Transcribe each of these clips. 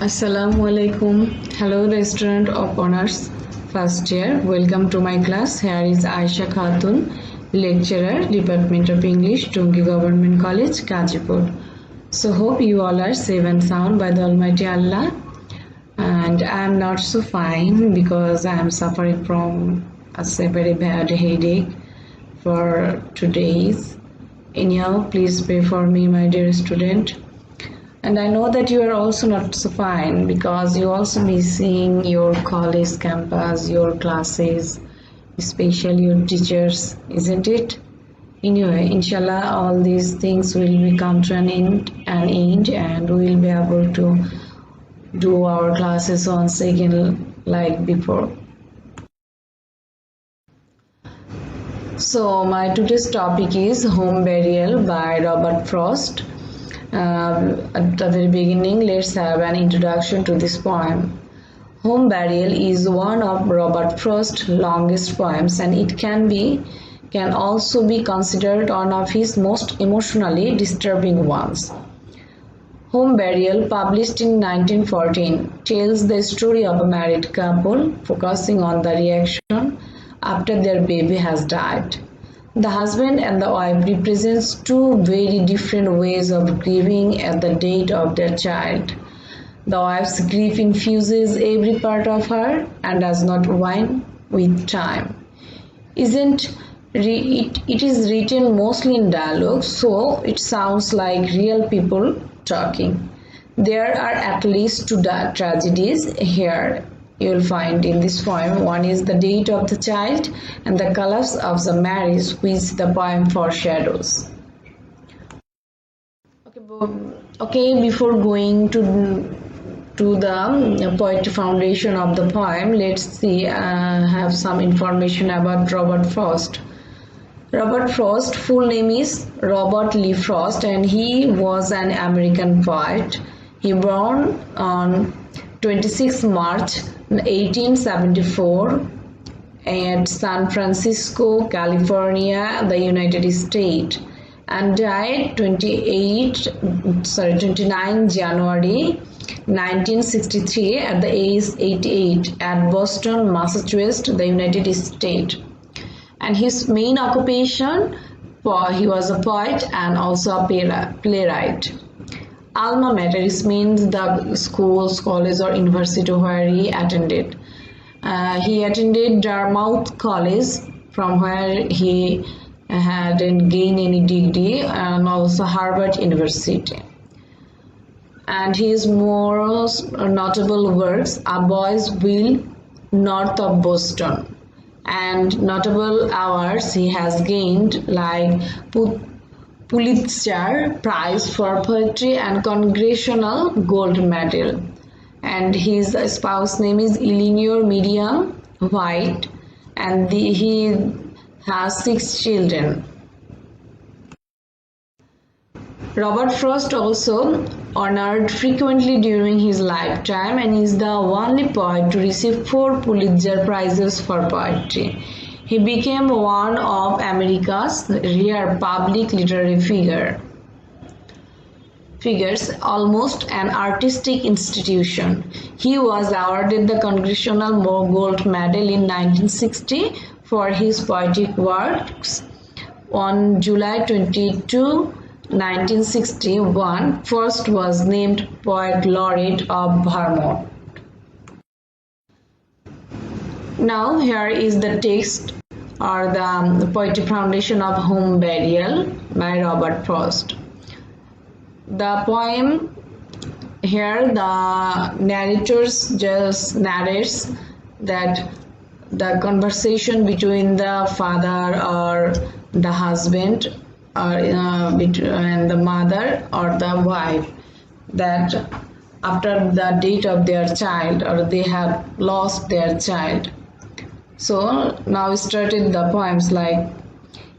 Assalamu alaikum. Hello, restaurant of honors. First year, welcome to my class. Here is Aisha Khatun, lecturer, Department of English, Tungi Government College, Kajipur. So, hope you all are safe and sound by the Almighty Allah. And I am not so fine because I am suffering from a very bad headache for 2 days. Anyhow, please pray for me, my dear student. And I know that you are also not so fine because you also missing your college campus, your classes, especially your teachers, isn't it? Anyway, inshallah, all these things will become to an end, and we will be able to do our classes once again like before. So my today's topic is Home Burial by Robert Frost. At the very beginning, let's have an introduction to this poem. Home Burial is one of Robert Frost's longest poems, and it can also be considered one of his most emotionally disturbing ones. Home Burial, published in 1914, tells the story of a married couple focusing on the reaction after their baby has died. The husband and the wife represents two very different ways of grieving at the death of their child. The wife's grief infuses every part of her and does not wane with time. It is written mostly in dialogue, so it sounds like real people talking. There are at least two tragedies here you will find in this poem. One is the death of the child and the colors of the marriage which the poem foreshadows. Okay, before going to the poetry foundation of the poem, let's see have some information about Robert Frost. Robert Frost, full name is Robert Lee Frost, and he was an American poet. He born on 26 March 1874 at San Francisco, California, the United States, and died 29 January 1963 at the age 88 at Boston, Massachusetts, the United States. And his main occupation, he was a poet and also a playwright. Alma mater means the schools, college or university where he attended. He attended Dartmouth College, from where he hadn't gained any degree, and also Harvard University. And his most notable works are Boys Will, North of Boston, and notable awards he has gained like Pulitzer Prize for Poetry and Congressional Gold Medal. And his spouse name is Eleanor Miriam White, and he has 6 children. Robert Frost also honored frequently during his lifetime and is the only poet to receive 4 Pulitzer Prizes for poetry. He became one of America's rare public literary figures, almost an artistic institution. He was awarded the Congressional Gold Medal in 1960 for his poetic works. On July 22, 1961, Frost was named Poet Laureate of Vermont. Now here is the text or the poetry foundation of Home Burial by Robert Frost. The poem here, the narrators just narrates that the conversation between the father or the husband or and the mother or the wife, that after the death of their child or they have lost their child. So now started the poems like,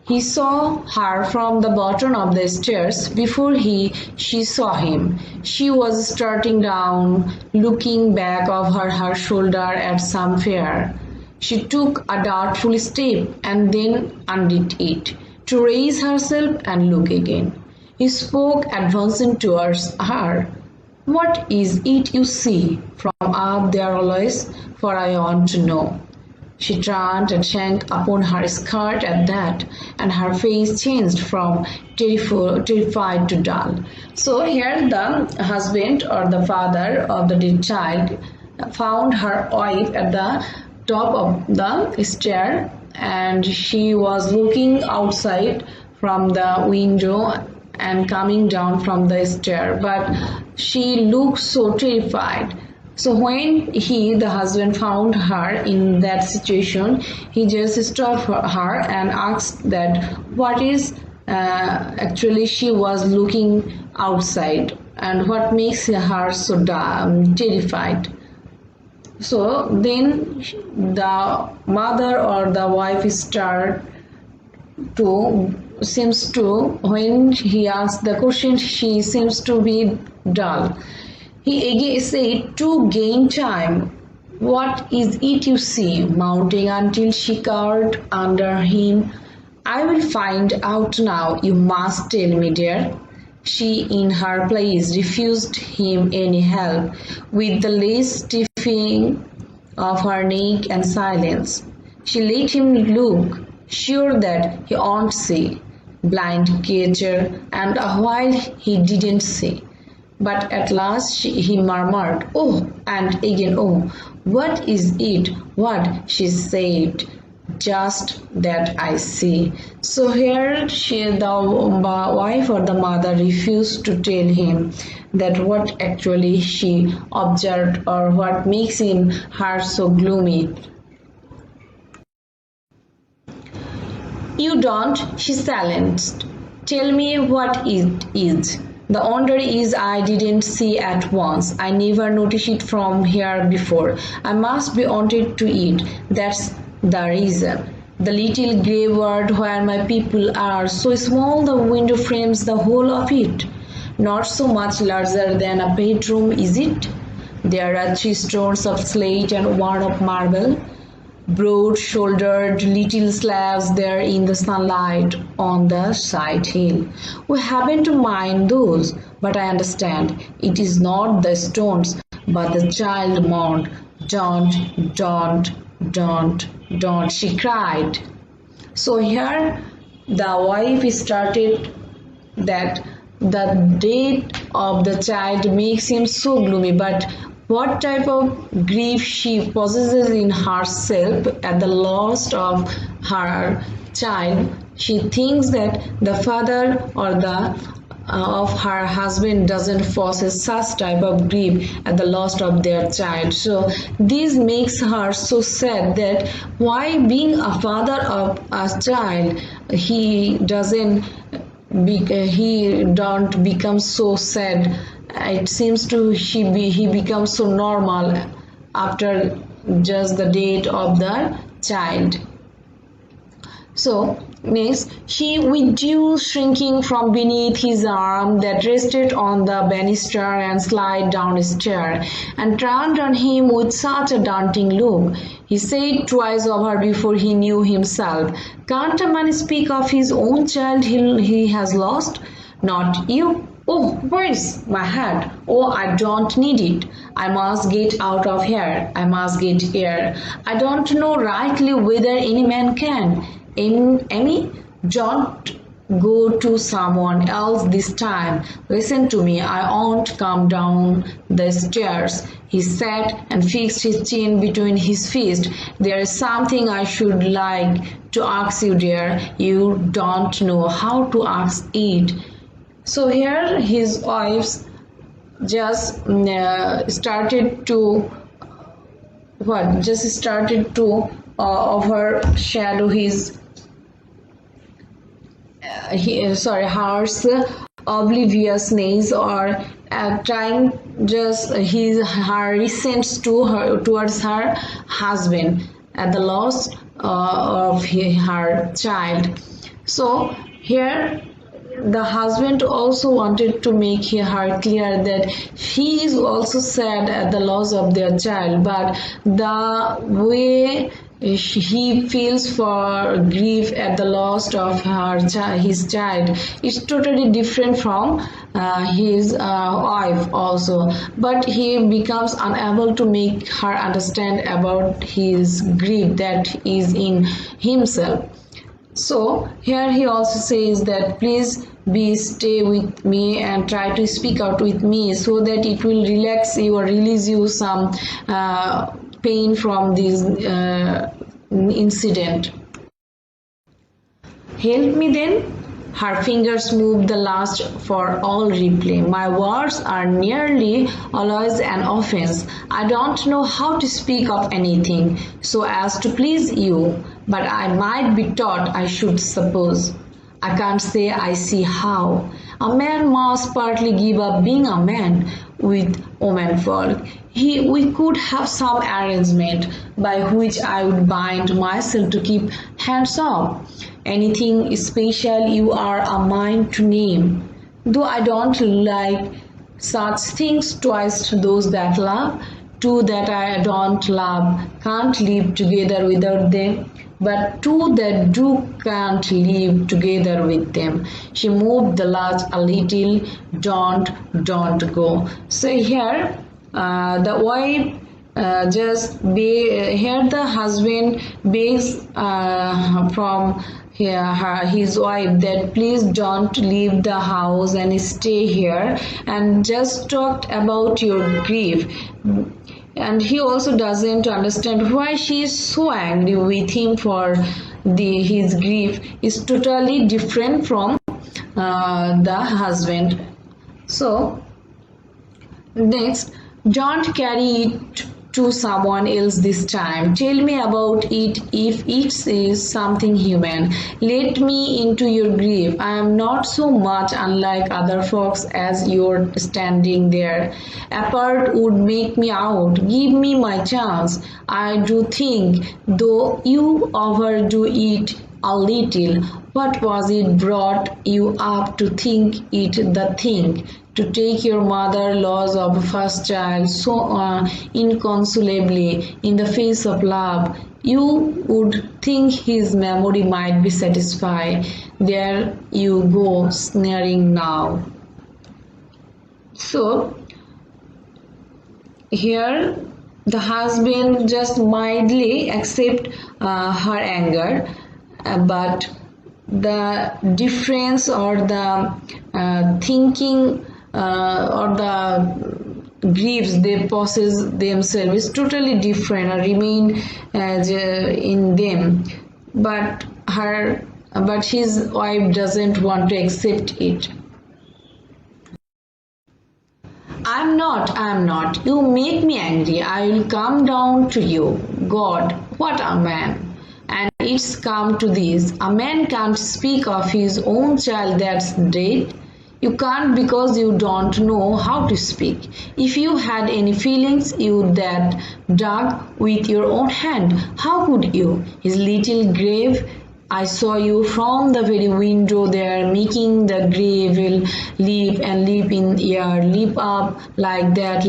he saw her from the bottom of the stairs before she saw him. She was starting down, looking back over her shoulder at some fear. She took a doubtful step and then undid it, to raise herself and look again. He spoke, advancing towards her. What is it you see from up there always? For I want to know. She turned and sank upon her skirt at that, and her face changed from terrified to dull. So here the husband or the father of the dead child found her wife at the top of the stair, and she was looking outside from the window and coming down from the stair, but she looked so terrified. So when the husband found her in that situation, he just stopped her and asked that what is actually she was looking outside and what makes her so terrified. So then the mother or the wife seems to, when he asked the question, she seems to be dull. He again said, to gain time, what is it you see? Mounting until she cowered under him. I will find out now, you must tell me, dear. She, in her place, refused him any help, with the least stiffening of her neck and silence. She let him look, sure that he won't see. Blind creature, and a while he didn't see. But at last he murmured, oh, and again, oh, what is it? What? She said, just that I see. So here the wife or the mother refused to tell him that what actually she observed or what makes her so gloomy. You don't, she silenced. Tell me what it is. The wonder is I didn't see at once. I never noticed it from here before. I must be wanted to eat. That's the reason. The little grey ward where my people are so small the window frames the whole of it. Not so much larger than a bedroom, is it? There are 3 stones of slate and 1 of marble. Broad-shouldered little slabs there in the sunlight on the side hill. We happen to mind those, but I understand it is not the stones, but the child mourned. Don't, she cried. So here the wife started that the death of the child makes him so gloomy, but what type of grief she possesses in herself at the loss of her child. She thinks that the father or of her husband doesn't possess such type of grief at the loss of their child. So this makes her so sad that why being a father of a child he don't become so sad. It seems to he becomes so normal after just the death of the child. So next, she withdrew, shrinking from beneath his arm that rested on the banister and slid down the stair, and turned on him with such a daunting look. He said twice over before he knew himself, "Can't a man speak of his own child he has lost? Not you. Oh, where's my hat? Oh, I don't need it. I must get out of here. I must get air. I don't know rightly whether any man can. Amy, don't go to someone else this time. Listen to me. I won't come down the stairs." He sat and fixed his chin between his fists. "There is something I should like to ask you, dear. You don't know how to ask it." So here his wife just started to overshadow his her obliviousness or trying just her resentment towards her husband at the loss of her child. So here the husband also wanted to make her clear that he is also sad at the loss of their child, but the way he feels for grief at the loss of his child. It's totally different from his wife also, but he becomes unable to make her understand about his grief that is in himself. So here he also says that please be stay with me and try to speak out with me so that it will relax you or release you some pain from this incident. Help me then. Her fingers move the last for all reply. My words are nearly always an offense. I don't know how to speak of anything so as to please you, but I might be taught, I should suppose. I can't say I see how. A man must partly give up being a man with womenfolk. We could have some arrangement by which I would bind myself to keep hands off. Anything special you are a mind to name. Though I don't like such things, twice those that love, two that I don't love can't live together without them, but two that do can't live together with them. She moved the latch a little. Don't go. So here the wife here the husband begs from his wife that please don't leave the house and stay here and just talk about your grief. And he also doesn't understand why she is so angry with him for his grief is totally different from the husband. So next, don't carry it to someone else this time. Tell me about it if it is something human. Let me into your grief. I am not so much unlike other folks as you're standing there. Apart would make me out. Give me my chance. I do think, though you overdo it a little. What was it brought you up to think it the thing? To take your mother loss of a first child so inconsolably in the face of love, you would think his memory might be satisfied. There you go, sneering now. So here the husband just mildly accept her anger, but the difference or the thinking or the griefs they possess themselves is totally different or remain as in them, but his wife doesn't want to accept it. I'm not. You make me angry. I will come down to you. God, what a man. And it's come to this. A man can't speak of his own child that's dead. You can't because you don't know how to speak. If you had any feelings you would that dug with your own hand. How could you? His little grave, I saw you from the very window there making the grave will leap and leap in air, leap up like that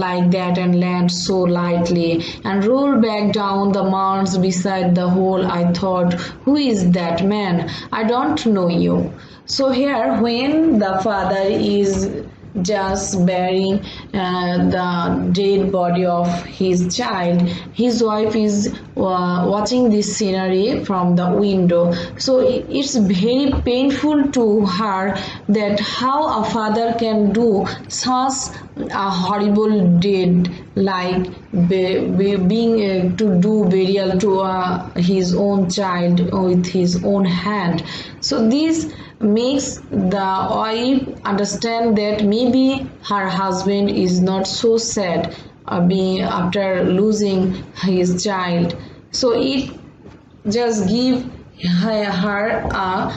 and land so lightly and roll back down the mounds beside the hole. I thought, who is that man? I don't know you. So here when the father is just burying the dead body of his child, his wife is watching this scenery from the window. So it's very painful to her that how a father can do such a horrible deed like being to do burial to his own child with his own hand. So this makes the wife understand that maybe her husband is not so sad after losing his child. So it just gives her a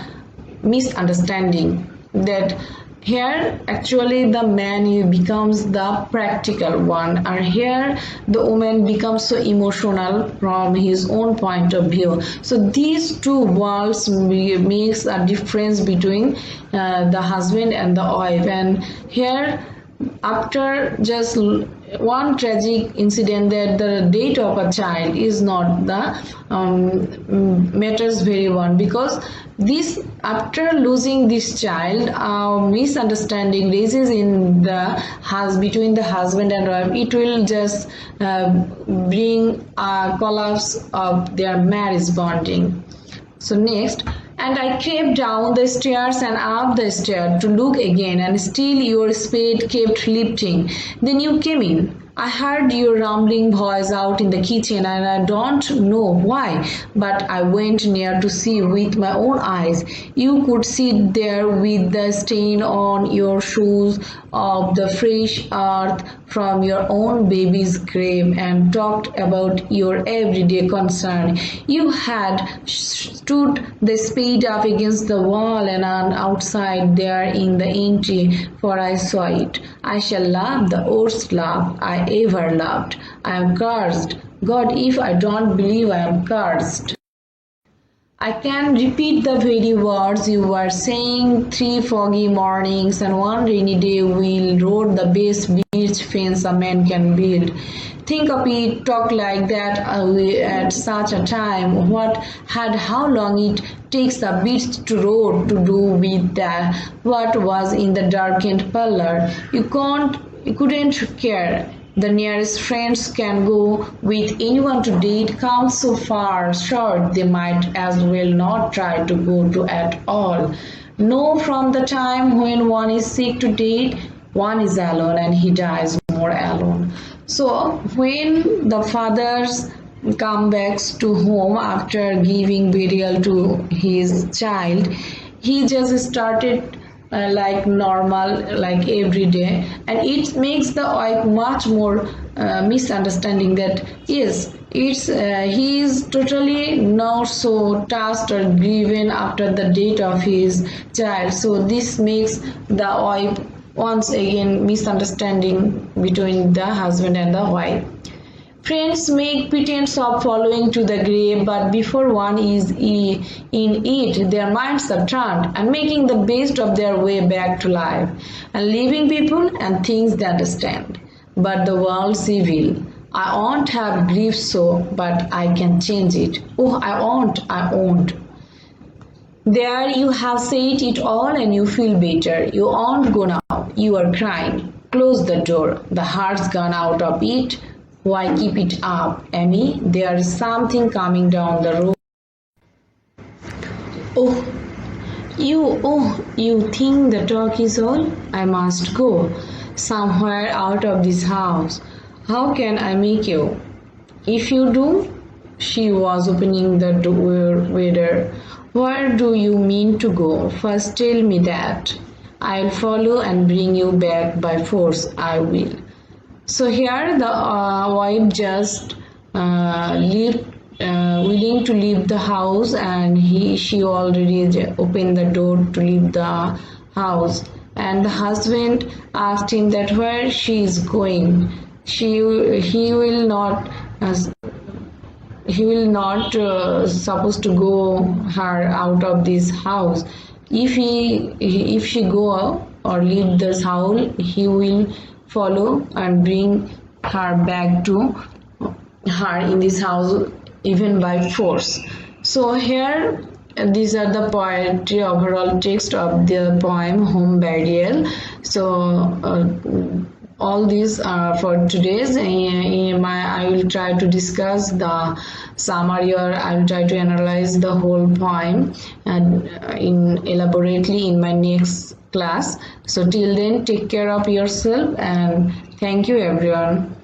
misunderstanding that here actually the man becomes the practical one, and here the woman becomes so emotional from his own point of view. So these two worlds makes a difference between the husband and the wife, and here after just one tragic incident, that the death of a child is not the matters very one, because this, after losing this child, misunderstanding raises in the house between the husband and wife. It will just bring a collapse of their marriage bonding. So next, and I crept down the stairs and up the stair to look again, and still your spade kept lifting. Then you came in. I heard your rumbling voice out in the kitchen, and I don't know why, but I went near to see with my own eyes. You could sit there with the stain on your shoes of the fresh earth from your own baby's grave, and talked about your everyday concern. You had stood the spade up against the wall and outside there in the entry, for I saw it. I shall laugh the worst laugh I ever laughed. I am cursed. God, if I don't believe I am cursed. I can repeat the very words you were saying. 3 foggy mornings and 1 rainy day we'll road the best beach fence a man can build. Think of it, talk like that at such a time. How long it takes the beach to road to do with that what was in the darkened parlor. You couldn't care. The nearest friends can go with anyone to date comes so far short they might as well not try to go to at all. No, from the time when one is sick to date, one is alone and he dies more alone. So when the fathers come back to home after giving burial to his child, he just started like normal, like every day, and it makes the wife much more misunderstanding that yes, he is totally not so touched or grieving after the death of his child. So this makes the wife once again misunderstanding between the husband and the wife. Friends make pretense of following to the grave, but before one is in it, their minds are turned and making the best of their way back to life, and leaving people and things they understand. But the world's evil. I won't have grief so, but I can change it. Oh, I won't. There you have said it all and you feel better. You won't go now. You are crying. Close the door. The heart's gone out of it. Why keep it up, Amy? There is something coming down the road. Oh, you think the talk is all? I must go somewhere out of this house. How can I make you? If you do, she was opening the door wider. Where do you mean to go? First tell me that. I'll follow and bring you back by force. I will. So here the wife just willing to leave the house, and she already opened the door to leave the house, and the husband asked him that where she is going. He will not supposed to go her out of this house. If she go or leave this house, he will follow and bring her back to her in this house even by force. So here these are the poetry overall text of the poem Home Burial. So all these are for today's. I will try to discuss the summary, or I will try to analyze the whole poem and elaborately in my next class. So till then, take care of yourself, and thank you everyone.